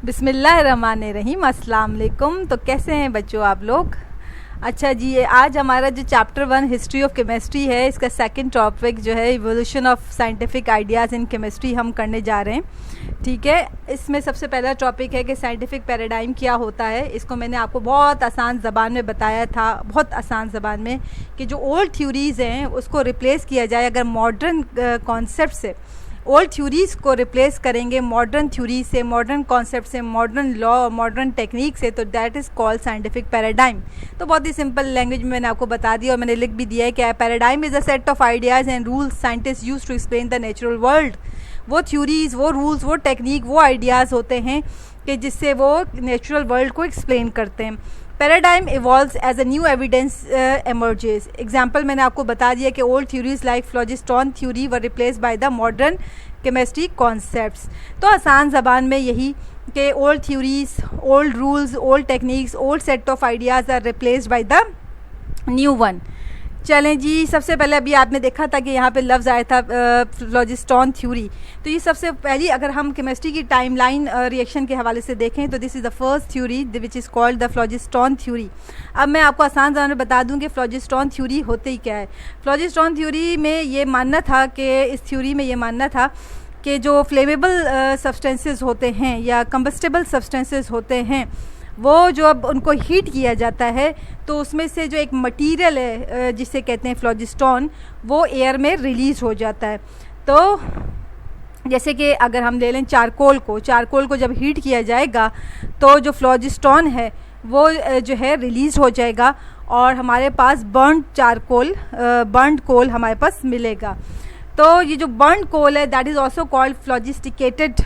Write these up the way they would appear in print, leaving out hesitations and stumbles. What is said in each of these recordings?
बिस्मिल्लाहिर्रहमानिर्रहीम। अस्सलाम वालेकुम। तो कैसे हैं बच्चों आप लोग? अच्छा जी, आज हमारा जो चैप्टर 1 हिस्ट्री ऑफ केमिस्ट्री है, इसका सेकंड टॉपिक जो है evolution of scientific ideas in chemistry हम करने जा रहे हैं। ठीक है, इसमें सबसे पहला टॉपिक है कि साइंटिफिक पैराडाइम क्या होता है। इसको मैंने आपको बहुत आसान ज़बान में बताया था, बहुत आसान ज़बान में, कि जो ओल्ड थ्योरीज़ हैं उसको रिप्लेस किया जाए अगर मॉडर्न कॉन्सेप्ट से। ओल्ड थ्योरीज़ को रिप्लेस करेंगे मॉडर्न थ्योरी से, मॉडर्न कॉन्सेप्ट से, मॉडर्न लॉ, मॉडर्न टेक्निक से, तो that is called scientific paradigm. तो बहुत ही सिंपल लैंग्वेज में मैंने आपको बता दिया और मैंने लिख भी दिया है कि paradigm is a set of ideas and rules scientist use to explain the natural world. वो थ्योरीज़, वो रूल्स, वो टेक्निक, वो आइडियाज़ होते हैं कि जिससे वो नेचुरल वर्ल्ड को एक्सप्लेन करते हैं। Paradigm evolves as a new evidence emerges. Example मैंने आपको बता दिया कि old theories like phlogiston theory were replace by the modern chemistry concepts. तो आसान ज़बान में यही कि old theories, old rules, old techniques, old set of ideas are replaced by the new one. चलें जी, सबसे पहले अभी आपने देखा था कि यहाँ पे लफ्ज़ आया था फ्लोजिस्टोन थ्योरी। तो ये सबसे पहली, अगर हम केमिस्ट्री की टाइमलाइन रिएक्शन के हवाले से देखें तो this is the first theory which is called the phlogiston theory. अब मैं आपको आसान ज़बान में बता दूं कि फ्लोजिस्टोन थ्योरी होते ही क्या है। फ्लोजिस्टोन थ्योरी में ये मानना था कि इस थ्योरी में ये मानना था कि जो फ्लेमेबल सब्सटेंसेस होते हैं या कंबस्टेबल सब्सटेंसेस होते हैं, वो जो अब उनको हीट किया जाता है तो उसमें से जो एक मटेरियल है जिसे कहते हैं फ्लोजिस्टोन, वो एयर में रिलीज़ हो जाता है। तो जैसे कि अगर हम ले लें चारकोल को जब हीट किया जाएगा तो जो फ्लोजिस्टोन है वो जो है रिलीज़ हो जाएगा और हमारे पास बर्न्ड कोल हमारे पास मिलेगा। तो ये जो बर्न्ड कोल है that is also called phlogisticated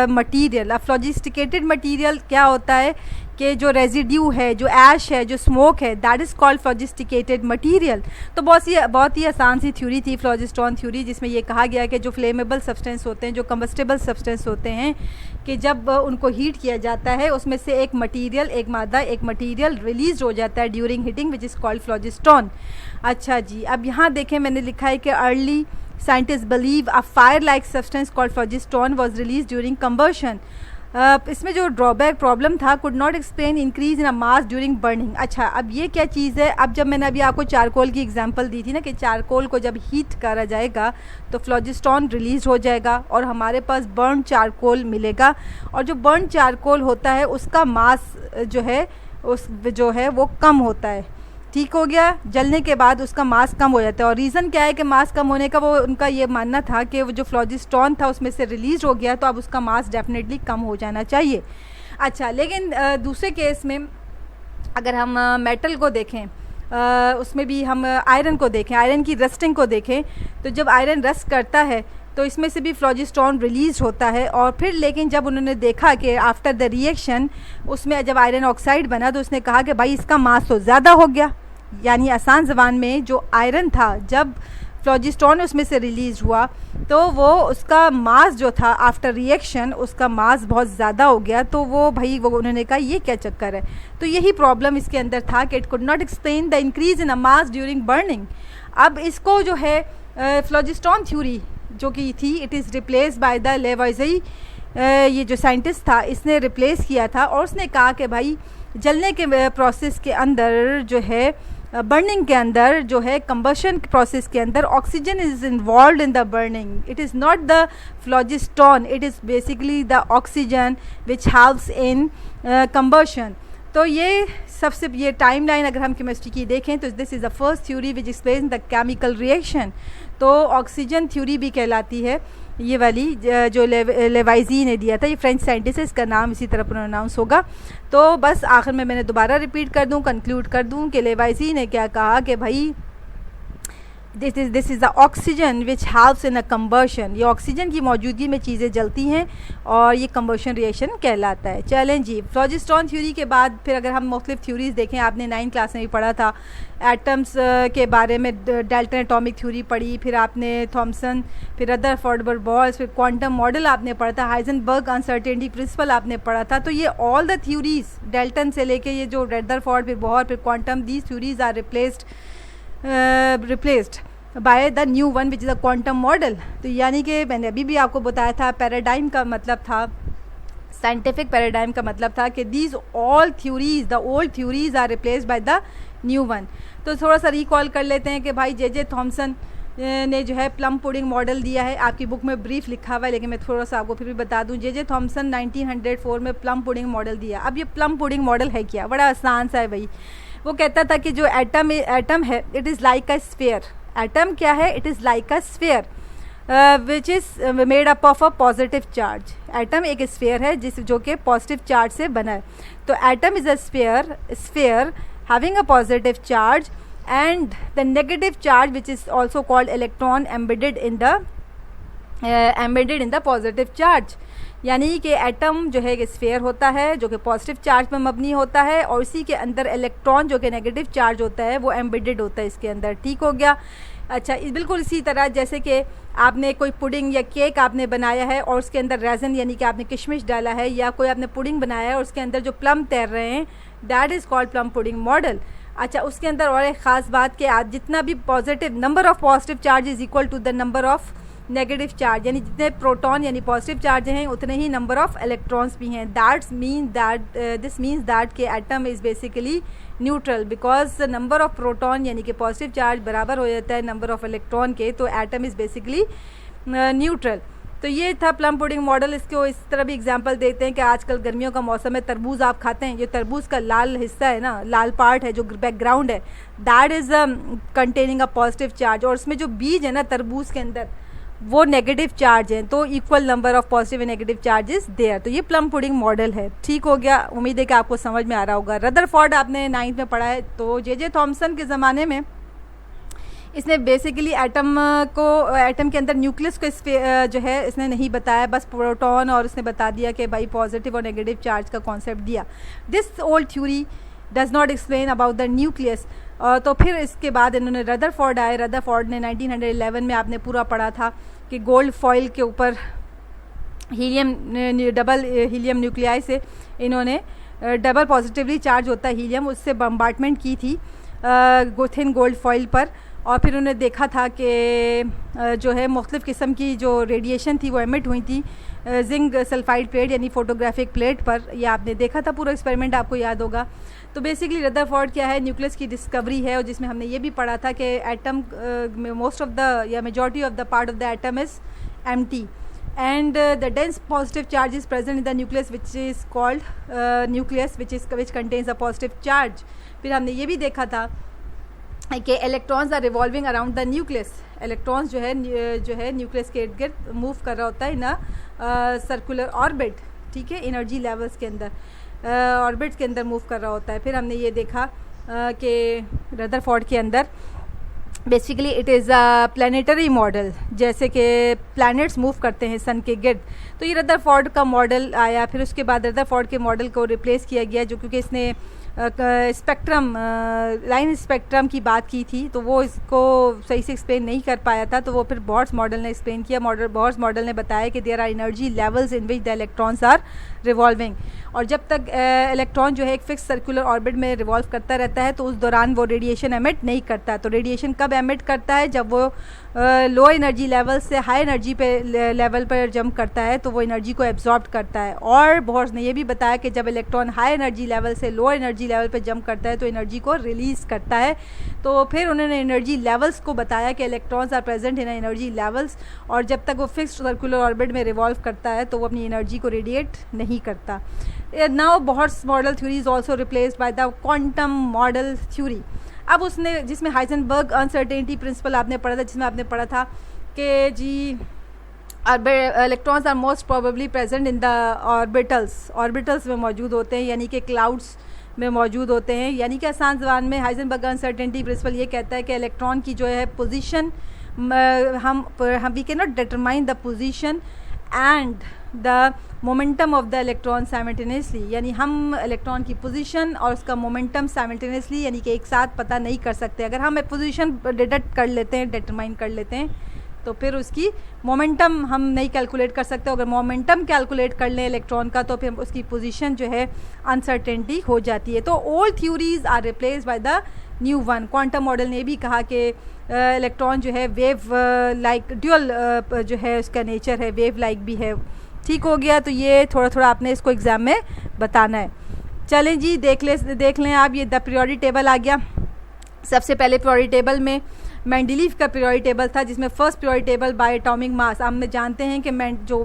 material. अब फ्लोजिस्टिकेटेड मटीरियल क्या होता है कि जो रेजिड्यू है, जो ऐश है, जो स्मोक है, that is called phlogisticated material. तो बहुत ही आसान सी थ्योरी थी फ्लोजिस्टोन थ्योरी, जिसमें ये कहा गया कि जो फ्लेमेबल सब्सटेंस होते हैं, जो कंबस्टेबल सब्सटेंस होते हैं, कि जब उनको हीट किया जाता है उसमें से एक मटीरियल रिलीज हो जाता है during heating, which is called phlogiston. अच्छा जी, अब यहाँ देखें मैंने लिखा है कि early scientists believe a fire-like substance called phlogiston was released during combustion. इसमें जो ड्रॉबैक प्रॉब्लम था, could not explain increase in a mass during burning. अच्छा, अब ये क्या चीज़ है? अब जब मैंने अभी आपको चारकोल की एग्जांपल दी थी ना कि चारकोल को जब हीट करा जाएगा तो फ्लोजिस्टोन रिलीज़ हो जाएगा और हमारे पास बर्न चारकोल मिलेगा, और जो बर्न चारकोल होता है उसका मास जो है वो कम होता है। ठीक हो गया, जलने के बाद उसका मास कम हो जाता है। और रीज़न क्या है कि मास कम होने का? वो उनका ये मानना था कि वो जो फ्लोजिस्टोन था उसमें से रिलीज़ हो गया तो अब उसका मास डेफिनेटली कम हो जाना चाहिए। अच्छा, लेकिन दूसरे केस में अगर हम मेटल को देखें, उसमें भी हम आयरन को देखें, आयरन की रस्टिंग को देखें, तो जब आयरन रस्ट करता है तो इसमें से भी फ्लोजिस्टोन रिलीज़ होता है। और फिर लेकिन जब उन्होंने देखा कि आफ्टर द रिएक्शन उसमें जब आयरन ऑक्साइड बना तो उसने कहा कि भाई इसका मास तो ज़्यादा हो गया। यानी आसान ज़बान में जो आयरन था, जब फ्लोजिस्टोन उसमें से रिलीज़ हुआ तो वो उसका मास जो था आफ्टर रिएक्शन, उसका मास बहुत ज़्यादा हो गया। तो वो उन्होंने कहा ये क्या चक्कर है। तो यही प्रॉब्लम इसके अंदर था कि it could not explain the increase in a mass during burning. अब इसको जो है फ्लोजिस्टोन थ्योरी जो की थी, it is replace by the Lavoisier. ये जो साइंटिस्ट था इसने रिप्लेस किया था और उसने कहा कि भाई जलने के प्रोसेस के अंदर जो है, बर्निंग के अंदर जो है, कंबशन प्रोसेस के अंदर oxygen is involve in the burning. It is not the phlogiston, it is basically the oxygen which helps in combustion. तो ये टाइमलाइन अगर हम केमिस्ट्री की देखें तो this is the first theory which explain the chemical reaction. तो oxygen theory भी कहलाती है ये वाली, जो लेवाइजी ने दिया था, ये फ्रेंच साइंटिस्ट है, इसका नाम इसी तरह प्रोनाउंस होगा। तो बस आखिर में मैंने दोबारा रिपीट कर दूं, कंक्लूड कर दूं कि लेवाइजी ने क्या कहा कि भाई this is the oxygen which helps in a combustion. ये ऑक्सीजन की मौजूदगी में चीज़ें जलती हैं और ये कंबशन रिएक्शन कहलाता है। चलें जी, फ्लोजिस्टोन थ्योरी के बाद फिर अगर हम मुख्तलिफ थ्योरीज़ देखें, आपने 9th क्लास में भी पढ़ा था एटम्स के बारे में, डाल्टन एटॉमिक थ्योरी पढ़ी, फिर आपने थॉमसन, फिर रदरफोर्ड बॉल्स, फिर क्वांटम मॉडल आपने पढ़ा था, हाइजेनबर्ग अनसर्टेनिटी प्रिंसिपल आपने पढ़ा था। तो ये ऑल द थ्योरीज़, डाल्टन से लेके ये जो रदरफोर्ड, फिर बॉल, फिर quantum, these theories are replaced by the new one which is a quantum model. तो यानी कि मैंने अभी भी आपको बताया था पैराडाइम का मतलब था साइंटिफिक पैराडाइम का मतलब था कि these all theories, the old theories are replaced by the new one. तो थोड़ा सा रिकॉल कर लेते हैं कि भाई जे थॉमसन ने जो है प्लम पुडिंग मॉडल दिया है। आपकी बुक में ब्रीफ लिखा हुआ है, लेकिन मैं थोड़ा सा आपको फिर भी बता दूं। जे थॉमसन 1904 में प्लम पुडिंग मॉडल दिया। अब ये प्लम पुडिंग मॉडल है क्या? बड़ा आसान सा है भाई। वो कहता था कि जो एटम है, it is like a sphere. Atom क्या है? It is like a sphere which is made up of a positive charge. Atom एक स्फीयर है जो कि पॉजिटिव चार्ज से बना है। तो atom is a sphere having a positive charge and the negative charge which is also called electron embedded in the positive charge। यानी कि एटम जो है एक स्फीयर होता है जो कि पॉजिटिव चार्ज पर मबनी होता है, और इसी के अंदर इलेक्ट्रॉन जो कि नेगेटिव चार्ज होता है वो एम्बेडेड होता है इसके अंदर। ठीक हो गया? अच्छा, बिल्कुल इसी तरह जैसे कि आपने कोई पुडिंग या केक आपने बनाया है और उसके अंदर रेज़न यानी कि आपने किशमिश डाला है, या कोई आपने पुडिंग बनाया है और उसके अंदर जो प्लम तैर रहे हैं, that is called plum pudding model. अच्छा, उसके अंदर और एक ख़ास बात कि आज जितना भी positive number of positive charge is equal to the number of negative charge, यानी जितने प्रोटॉन यानी पॉजिटिव चार्ज हैं उतने ही नंबर ऑफ इलेक्ट्रॉन्स भी हैं। दिस मीन्स दैट कि atom is basically neutral because number of proton यानी कि पॉजिटिव चार्ज बराबर हो जाता है नंबर ऑफ इलेक्ट्रॉन के, तो एटम इज़ बेसिकली न्यूट्रल। तो ये था प्लम पुडिंग मॉडल। इसको इस तरह भी एग्जांपल देते हैं कि आजकल गर्मियों का मौसम है, तरबूज आप खाते हैं, जो तरबूज का लाल हिस्सा है ना, लाल पार्ट है जो बैकग्राउंड है, that is containing a positive charge, और उसमें जो बीज है ना तरबूज के अंदर वो नेगेटिव चार्ज हैं। तो equal number of positive and negative charges there. तो ये प्लम पुडिंग मॉडल है। ठीक हो गया? उम्मीद है कि आपको समझ में आ रहा होगा। रदरफोर्ड आपने 9th में पढ़ा है। तो जे थॉमसन के ज़माने में इसने बेसिकली एटम के अंदर न्यूक्लियस को जो है इसने नहीं बताया, बस प्रोटॉन, और उसने बता दिया कि भाई पॉजिटिव और नेगेटिव चार्ज का कॉन्सेप्ट दिया। This old theory does not explain about the nucleus. तो फिर इसके बाद इन्होंने रदरफोर्ड आए। रदरफोर्ड ने 1911 में आपने पूरा पढ़ा था कि गोल्ड फॉइल के ऊपर डबल हीलियम न्यूक्लियाई से इन्होंने डबल पॉजिटिवली चार्ज होता है हीलियम, उससे बम्बार्टमेंट की थी थिन गोल्ड फॉइल पर। और फिर उन्होंने देखा था कि जो है मुख्तलिफ़ किस्म की जो रेडिएशन थी वो एमिट हुई थी जिंक सल्फाइड प्लेट यानी फोटोग्राफिक प्लेट पर। ये आपने देखा था पूरा एक्सपेरिमेंट, आपको याद होगा। तो बेसिकली रदरफोर्ड क्या है? न्यूक्लियस की डिस्कवरी है, और जिसमें हमने ये भी पढ़ा था कि एटम मोस्ट ऑफ द या majority of the part of the atom is empty and the dense positive charge is present in the nucleus which is called nucleus which contains a positive charge। फिर हमने ये भी देखा था कि electrons are revolving around the nucleus. Electrons जो है nucleus के इर्द गिर्द मूव कर रहा होता है ना सर्कुलर ऑर्बिट। ठीक है? एनर्जी लेवल्स के अंदर ऑर्बिट्स के अंदर मूव कर रहा होता है। फिर हमने ये देखा कि रदरफोर्ड के अंदर basically it is a planetary model, जैसे कि प्लैनेट्स मूव करते हैं सन के गिर्द। तो ये रदरफोर्ड का मॉडल आया। फिर उसके बाद रदरफोर्ड के मॉडल को रिप्लेस किया गया, जो क्योंकि इसने स्पेक्ट्रम लाइन स्पेक्ट्रम की बात की थी, तो वो इसको सही से एक्सप्लेन नहीं कर पाया था। तो वो फिर बॉर्स मॉडल ने एक्सप्लेन किया। बॉर्स मॉडल ने बताया कि there are energy levels in which the electrons are revolving, और जब तक इलेक्ट्रॉन जो है एक फिक्स सर्कुलर ऑर्बिट में रिवॉल्व करता रहता है तो उस दौरान वो रेडिएशन एमिट नहीं करता। तो रेडिएशन कब एमिट करता है? जब वो लो एनर्जी लेवल से हाई एनर्जी पे लेवल पर जंप करता है तो वो एनर्जी को एब्जॉर्ब करता है। और बॉर्स ने ये भी बताया कि जब इलेक्ट्रॉन हाई एनर्जी लेवल से लो एनर्जी लेवल पर जंप करता है तो एनर्जी को रिलीज़ करता है। तो फिर उन्होंने एनर्जी लेवल्स को बताया कि electrons are present in energy levels, और जब तक वो फिक्स्ड सर्कुलर ऑर्बिट में रिवॉल्व करता है तो वो अपनी एनर्जी को रेडिएट नहीं करता। Now Bohr's model theory is also replaced by the quantum model theory. अब उसने जिसमें हाइजेनबर्ग अनसर्टेनिटी प्रिंसिपल आपने पढ़ा था, जिसमें आपने पढ़ा था कि जी electrons are most probably present in the orbitals में मौजूद होते हैं, यानी कि क्लाउड्स में मौजूद होते हैं। यानी कि आसान ज़बान में हाइजेनबर्ग अनसर्टेनिटी प्रिंसिपल ये कहता है कि इलेक्ट्रॉन की जो है पोजीशन हम we can not determine the position and the momentum of the electron simultaneously, यानी हम इलेक्ट्रॉन की पोजीशन और उसका मोमेंटम साइमल्टेनियसली यानी कि एक साथ पता नहीं कर सकते। अगर हम पोजीशन डिटेक्ट कर लेते हैं, डिटरमाइन कर लेते हैं, तो फिर उसकी मोमेंटम हम नहीं कैलकुलेट कर सकते। अगर मोमेंटम कैलकुलेट कर लें इलेक्ट्रॉन का तो फिर उसकी पोजीशन जो है अनसर्टेनिटी हो जाती है। तो old theories are replaced by the new one. Quantum model ने भी कहा कि इलेक्ट्रॉन जो है वेव लाइक ड्यूअल जो है उसका नेचर है, वेव लाइक भी है, ठीक हो गया। तो ये थोड़ा थोड़ा आपने इसको एग्ज़ाम में बताना है। चलें जी, देख लें आप, ये द पीरियोडिक टेबल आ गया। सबसे पहले पीरियोडिक टेबल में मेंडलीव का पीरियोडिक टेबल था, जिसमें first periodic table by atomic mass. हम जानते हैं कि जो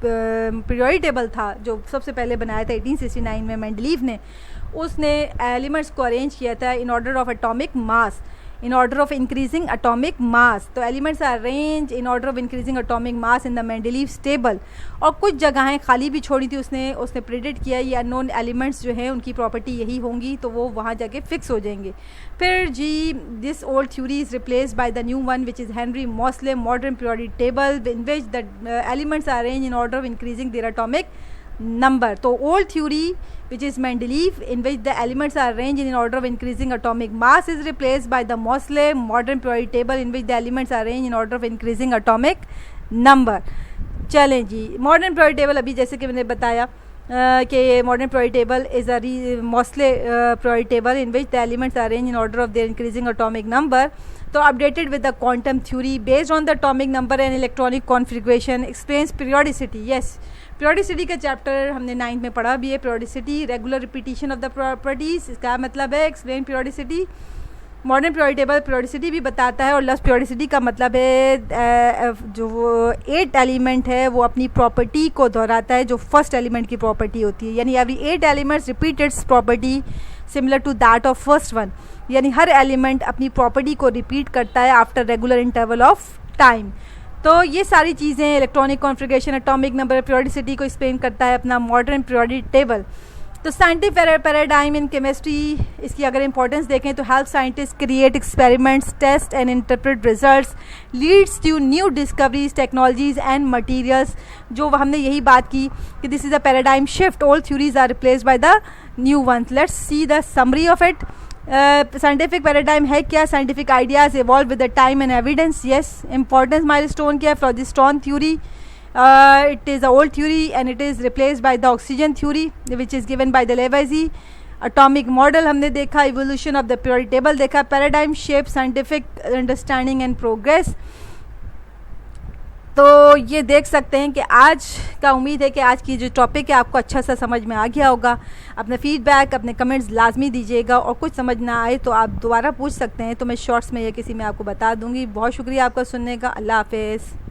पीरियोडिक टेबल था जो सबसे पहले बनाया था 1869 में मेंडलीव ने, उसने एलिमेंट्स को अरेंज किया था in order of atomic mass, in order of increasing atomic mass. तो elements are arrange in order of increasing atomic mass in the Mendeleev's table. और कुछ जगहें खाली भी छोड़ी थी उसने प्रेडिक्ट किया ये अननोन एलिमेंट्स जो हैं उनकी प्रॉपर्टी यही होंगी, तो वो वहाँ जाके फिक्स हो जाएंगे। फिर जी, this old theory is replaced by the new one which is Henry Moseley modern periodic table in which the elements are arrange in order of increasing their atomic number. तो old theory which is Mendeleev in which the elements are arranged in order of increasing atomic mass is replaced by the Moseley modern periodic table in which the elements are arranged in order of increasing atomic number. चलें जी, modern periodic table अभी जैसे कि मैंने बताया कि modern periodic table is a Moseley periodic table in which the elements are arranged in order of their increasing atomic number. तो updated with the quantum theory based on the atomic number and electronic configuration explains periodicity. Yes, periodicity का chapter हमने 9th में पढ़ा भी है। periodicity regular repetition of the properties, इसका मतलब है explain periodicity। Modern periodic table periodicity भी बताता है, और लफ्ज़ periodicity का मतलब है जो 8 एलिमेंट है वो अपनी प्रॉपर्टी को दोहराता है जो फर्स्ट एलिमेंट की प्रॉपर्टी होती है। यानी every 8 elements repeat its property similar to that of first one. यानी हर एलिमेंट अपनी प्रॉपर्टी को रिपीट करता है after regular interval of time. तो ये सारी चीज़ें electronic configuration, atomic number, periodicity को एक्सप्लेन करता है अपना मॉडर्न पीरियोडिक टेबल। तो साइंटिफिक पैराडाइम इन केमिस्ट्री, इसकी अगर इंपॉर्टेंस देखें तो help scientist create experiments, test and interpret results, leads to new discoveries, technologies and materials. जो हमने यही बात की कि this is a paradigm shift, old theories are replaced by the new ones. Let's see the summary of it. Scientific paradigm है क्या? Scientific ideas evolve with the time and evidence. Yes, importance milestone क्या है? Phlogiston theory, it is a old theory and it is replaced by the oxygen theory which is given by the Lavoisier. Atomic model हमने देखा, evolution of the periodic table देखा, paradigm shape scientific understanding and progress। तो ये देख सकते हैं कि आज का उम्मीद है कि आज की जो टॉपिक है आपको अच्छा सा समझ में आ गया होगा। अपने फीडबैक, अपने कमेंट्स लाजमी दीजिएगा, और कुछ समझ ना आए तो आप दोबारा पूछ सकते हैं, तो मैं शॉर्ट्स में या किसी में आपको बता दूंगी। बहुत शुक्रिया आपका सुनने का। अल्लाह हाफिज़।